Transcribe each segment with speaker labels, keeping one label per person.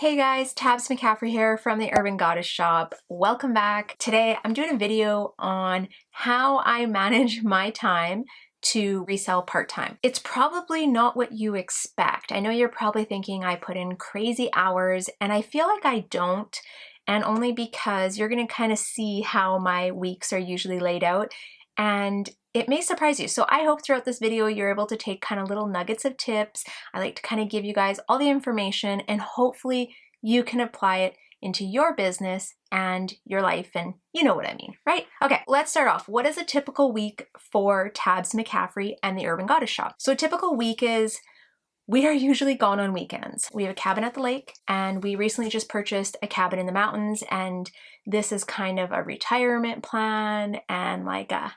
Speaker 1: Hey guys, Tabs McCaffrey here from the Urban Goddess shop. Welcome back. Today I'm doing a video on how I manage my time to resell part-time. It's probably not what you expect. I know you're probably thinking I put in crazy hours, and I feel like I don't, and only because you're gonna kind of see how my weeks are usually laid out, and it may surprise you. So I hope throughout this video you're able to take kind of little nuggets of tips. I like to kind of give you guys all the information, and hopefully you can apply it into your business and your life, and you know what I mean, right? Okay, let's start off. What is a typical week for Tabs McCaffrey and the Urban Goddess shop? So a typical week is we are usually gone on weekends. We have a cabin at the lake, and we recently just purchased a cabin in the mountains, and this is kind of a retirement plan and like a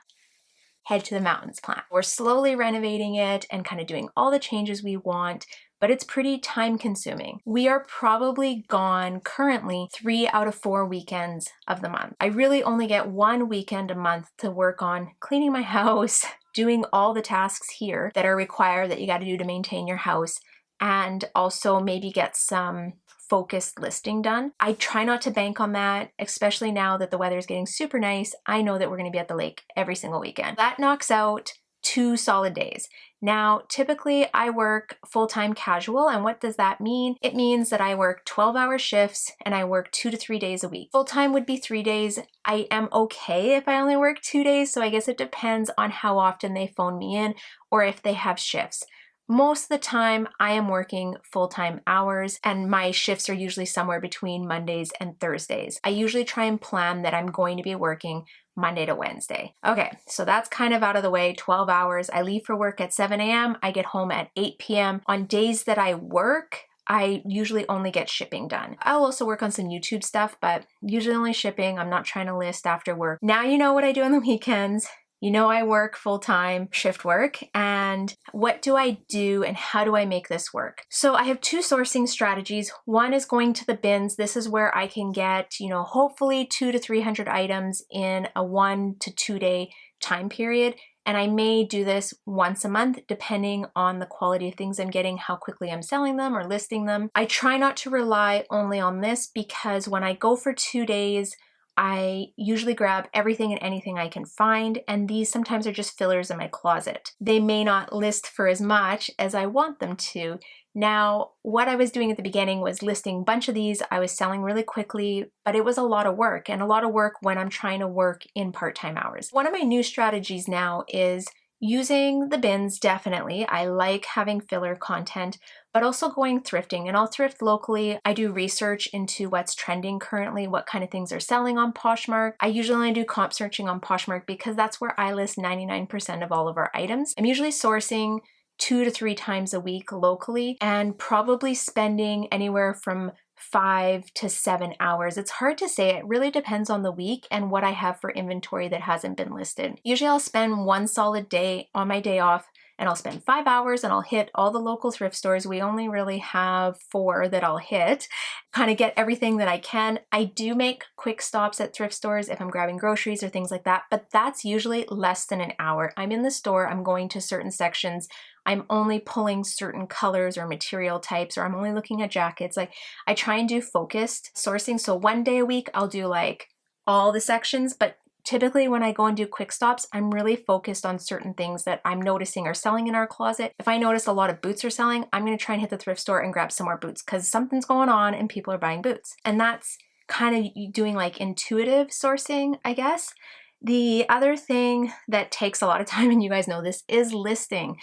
Speaker 1: head to the mountains plan. We're slowly renovating it and kind of doing all the changes we want, but it's pretty time consuming. We are probably gone currently 3 out of 4 weekends of the month. I really only get 1 weekend a month to work on cleaning my house, doing all the tasks here that are required that you got to do to maintain your house, and also maybe get some focused listing done. I try not to bank on that, especially now that the weather is getting super nice. I know that we're going to be at the lake every single weekend. That knocks out 2 solid days. Now, typically I work full-time casual, and what does that mean? It means that I work 12-hour shifts and I work 2 to 3 days a week. Full-time would be 3 days. I am okay if I only work 2 days, so I guess it depends on how often they phone me in or if they have shifts. Most of the time I am working full-time hours, and my shifts are usually somewhere between Mondays and Thursdays. I usually try and plan that I'm going to be working Monday to Wednesday. Okay, so that's kind of out of the way, 12 hours. I leave for work at 7 a.m. I get home at 8 p.m. On days that I work, I usually only get shipping done. I'll also work on some YouTube stuff, but usually only shipping. I'm not trying to list after work. Now you know what I do on the weekends. You know I work full-time shift work, and what do I do and how do I make this work? So I have 2 sourcing strategies. One is going to the bins. This is where I can get, hopefully 200 to 300 items in a 1 to 2 day time period. And I may do this once a month, depending on the quality of things I'm getting, how quickly I'm selling them or listing them. I try not to rely only on this, because when I go for 2 days, I usually grab everything and anything I can find, and these sometimes are just fillers in my closet. They may not list for as much as I want them to. Now, what I was doing at the beginning was listing a bunch of these. I was selling really quickly, but it was a lot of work, and a lot of work when I'm trying to work in part-time hours. One of my new strategies now is using the bins. Definitely. I like having filler content, but also going thrifting, and I'll thrift locally. I do research into what's trending currently, what kind of things are selling on Poshmark. I usually only do comp searching on Poshmark because that's where I list 99% of all of our items. I'm usually sourcing 2 to 3 times a week locally, and probably spending anywhere from 5 to 7 hours. It's hard to say. It really depends on the week and what I have for inventory that hasn't been listed. Usually I'll spend 1 solid day on my day off, and I'll spend 5 hours and I'll hit all the local thrift stores. We only really have 4 that I'll hit, kind of get everything that I can. I do make quick stops at thrift stores if I'm grabbing groceries or things like that, but that's usually less than an hour. I'm in the store, I'm going to certain sections, I'm only pulling certain colors or material types, or I'm only looking at jackets. Like, I try and do focused sourcing. So 1 day a week, I'll do like all the sections, but typically when I go and do quick stops, I'm really focused on certain things that I'm noticing are selling in our closet. If I notice a lot of boots are selling, I'm gonna try and hit the thrift store and grab some more boots because something's going on and people are buying boots. And that's kind of doing like intuitive sourcing, I guess. The other thing that takes a lot of time, and you guys know this, is listing.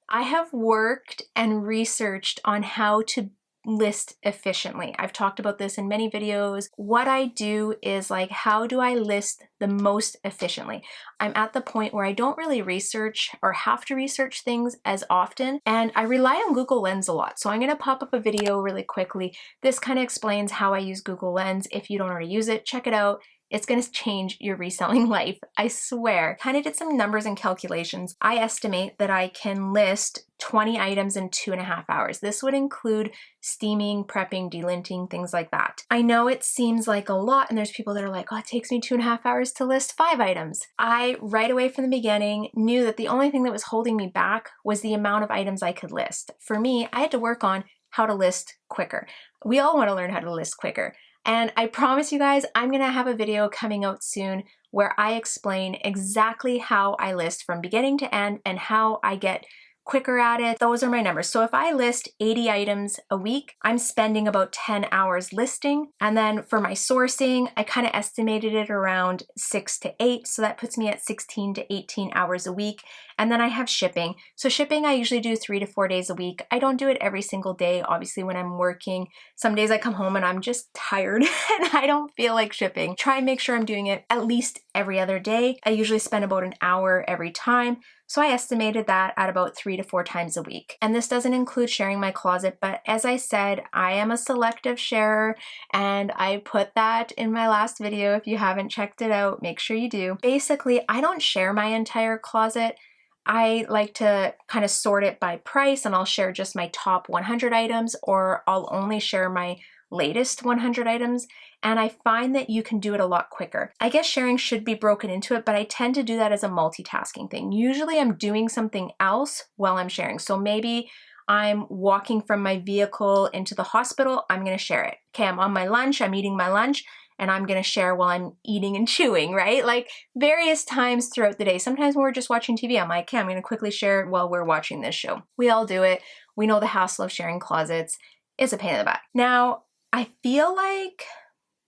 Speaker 1: I have worked and researched on how to list efficiently. I've talked about this in many videos. What I do is like, how do I list the most efficiently? I'm at the point where I don't really research or have to research things as often, and I rely on Google Lens a lot. So I'm going to pop up a video really quickly. This kind of explains how I use Google Lens. If you don't already use it, check it out. It's going to change your reselling life, I swear. Kind of did some numbers and calculations. I estimate that I can list 20 items in 2.5 hours. This would include steaming, prepping, delinting, things like that. I know it seems like a lot, and there's people that are like, oh, it takes me 2.5 hours to list 5 items. I, right away from the beginning, knew that the only thing that was holding me back was the amount of items I could list. For me, I had to work on how to list quicker. We all want to learn how to list quicker. And I promise you guys, I'm gonna have a video coming out soon where I explain exactly how I list from beginning to end and how I get quicker at it. Those are my numbers. So if I list 80 items a week, I'm spending about 10 hours listing. And then for my sourcing, I kind of estimated it around 6 to 8. So that puts me at 16 to 18 hours a week. And then I have shipping. So shipping, I usually do 3 to 4 days a week. I don't do it every single day. Obviously, when I'm working, some days I come home and I'm just tired and I don't feel like shipping. Try and make sure I'm doing it at least every other day. I usually spend about an hour every time. So I estimated that at about 3 to 4 times a week. And this doesn't include sharing my closet, but as I said, I am a selective sharer and I put that in my last video. If you haven't checked it out, make sure you do. Basically, I don't share my entire closet. I like to kind of sort it by price and I'll share just my top 100 items, or I'll only share my latest 100 items. And I find that you can do it a lot quicker. I guess sharing should be broken into it, but I tend to do that as a multitasking thing. Usually I'm doing something else while I'm sharing. So maybe I'm walking from my vehicle into the hospital, I'm gonna share it. Okay, I'm on my lunch, I'm eating my lunch, and I'm gonna share while I'm eating and chewing, right? Like various times throughout the day. Sometimes when we're just watching TV, I'm like, okay, I'm gonna quickly share it while we're watching this show. We all do it. We know the hassle of sharing closets. It's a pain in the butt. Now, I feel like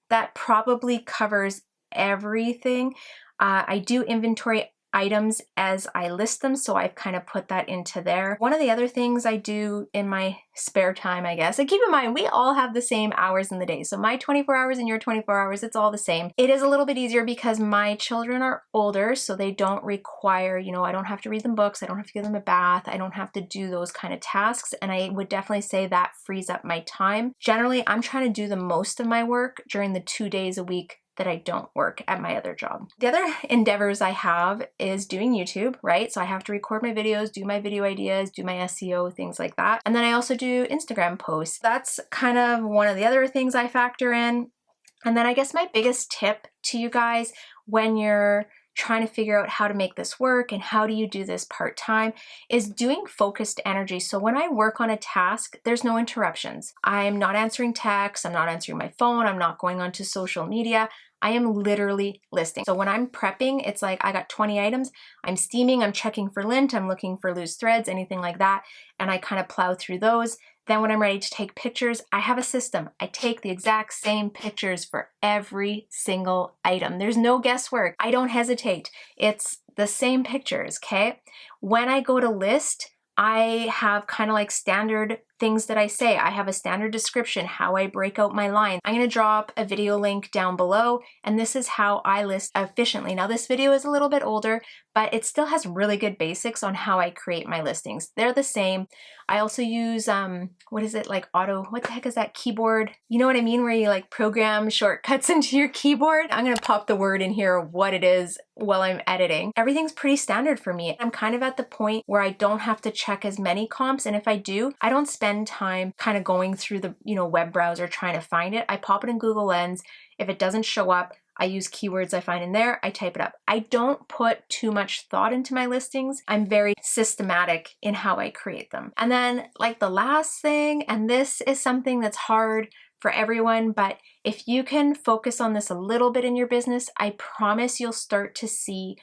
Speaker 1: that probably covers everything. I do inventory items as I list them, so I've kind of put that into there. One of the other things I do in my spare time, I guess, and keep in mind, we all have the same hours in the day. So my 24 hours and your 24 hours, it's all the same. It is a little bit easier because my children are older, so they don't require, I don't have to read them books, I don't have to give them a bath, I don't have to do those kind of tasks, and I would definitely say that frees up my time. Generally, I'm trying to do the most of my work during the 2 days a week that I don't work at my other job. The other endeavors I have is doing YouTube, right? So I have to record my videos, do my video ideas, do my SEO, things like that. And then I also do Instagram posts. That's kind of one of the other things I factor in. And then I guess my biggest tip to you guys when you're trying to figure out how to make this work and how do you do this part-time is doing focused energy. So when I work on a task, there's no interruptions. I'm not answering texts, I'm not answering my phone, I'm not going onto social media. I am literally listing. So when I'm prepping, it's like I got 20 items, I'm steaming, I'm checking for lint, I'm looking for loose threads, anything like that, and I kind of plow through those. Then when I'm ready to take pictures, I have a system. I take the exact same pictures for every single item. There's no guesswork. I don't hesitate. It's the same pictures, okay? When I go to list, I have kind of like standard things that I say. I have a standard description, how I break out my line. I'm gonna drop a video link down below, and this is how I list efficiently. Now this video is a little bit older, but it still has really good basics on how I create my listings. They're the same. I also use, what is it, like what the heck is that, keyboard? You know what I mean, where you like program shortcuts into your keyboard? I'm gonna pop the word in here of what it is while I'm editing. Everything's pretty standard for me. I'm kind of at the point where I don't have to check as many comps, and if I do, I don't spend time kind of going through the web browser trying to find it. I pop it in Google Lens. If it doesn't show up, I use keywords I find in there, I type it up. I don't put too much thought into my listings. I'm very systematic in how I create them. And then like the last thing, and this is something that's hard for everyone, but if you can focus on this a little bit in your business, I promise you'll start to see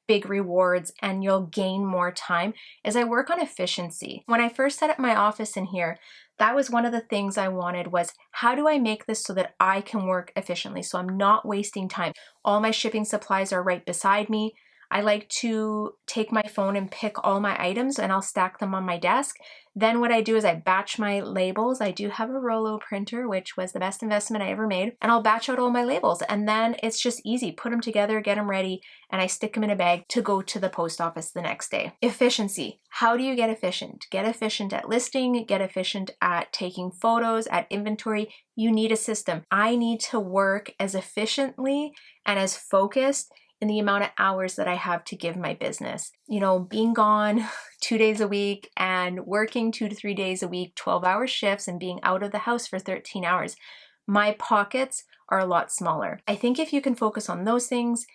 Speaker 1: big rewards and you'll gain more time, as I work on efficiency. When I first set up my office in here, that was one of the things I wanted was, how do I make this so that I can work efficiently so I'm not wasting time? All my shipping supplies are right beside me. I like to take my phone and pick all my items and I'll stack them on my desk. Then what I do is I batch my labels. I do have a Rollo printer, which was the best investment I ever made. And I'll batch out all my labels. And then it's just easy. Put them together, get them ready, and I stick them in a bag to go to the post office the next day. Efficiency. How do you get efficient? Get efficient at listing, get efficient at taking photos, at inventory. You need a system. I need to work as efficiently and as focused in the amount of hours that I have to give my business. Being gone 2 days a week and working 2 to 3 days a week, 12-hour shifts, and being out of the house for 13 hours, my pockets are a lot smaller. I think if you can focus on those things,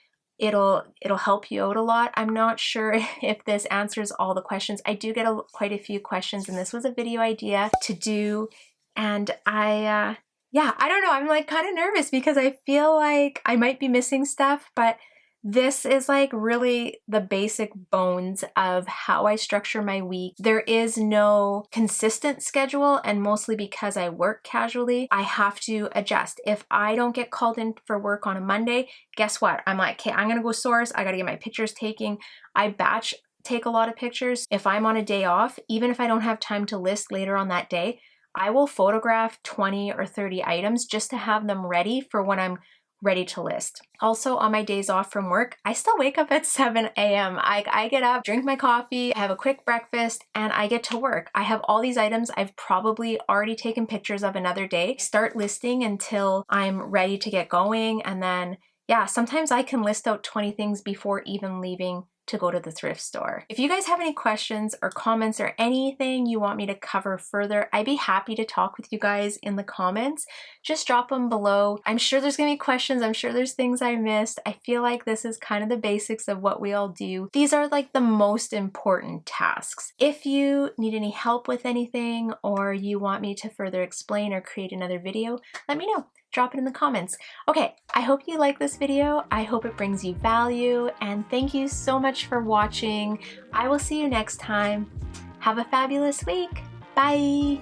Speaker 1: it'll help you out a lot. I'm not sure if this answers all the questions. I do get quite a few questions, and this was a video idea to do. And yeah, I don't know. I'm like kind of nervous because I feel like I might be missing stuff, but this is like really the basic bones of how I structure my week. There is no consistent schedule, and mostly because I work casually, I have to adjust. If I don't get called in for work on a Monday, guess what? I'm like, okay, I'm gonna go source. I gotta get my pictures taken. I batch take a lot of pictures. If I'm on a day off, even if I don't have time to list later on that day, I will photograph 20 or 30 items just to have them ready for when I'm ready to list. Also, on my days off from work, I still wake up at 7 a.m. I get up, drink my coffee, have a quick breakfast, and I get to work. I have all these items I've probably already taken pictures of another day. Start listing until I'm ready to get going, and then yeah, sometimes I can list out 20 things before even leaving to go to the thrift store. If you guys have any questions or comments or anything you want me to cover further, I'd be happy to talk with you guys in the comments. Just drop them below. I'm sure there's gonna be questions. I'm sure there's things I missed. I feel like this is kind of the basics of what we all do. These are like the most important tasks. If you need any help with anything, or you want me to further explain or create another video, let me know. Drop it in the comments. Okay, I hope you like this video. I hope it brings you value, and thank you so much for watching. I will see you next time. Have a fabulous week. Bye.